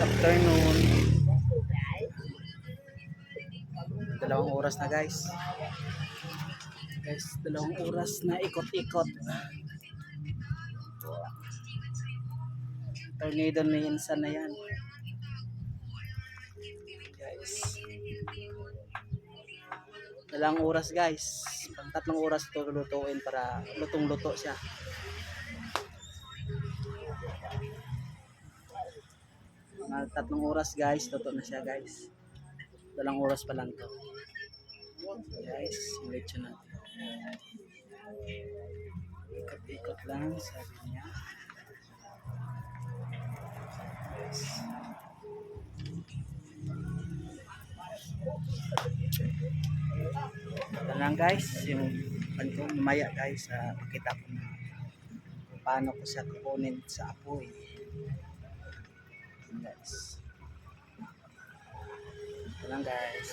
afternoon. 2 oras na guys. Guys, 2 oras na ikot-ikot. Tornado na minsan na yan. Guys. 2 oras guys. Pang 3 oras ito lutuin para lutong-luto siya. Mga 3 oras guys, luto na siya guys. 2 oras pa lang to. Guys, ulit siya natin. Ikot-ikot lang, sabi niya. Guys. Ito lang guys, yung panto mamaya guys, pakita ko na kung paano ko siya kukunin sa apoy. Guys. Ito lang guys.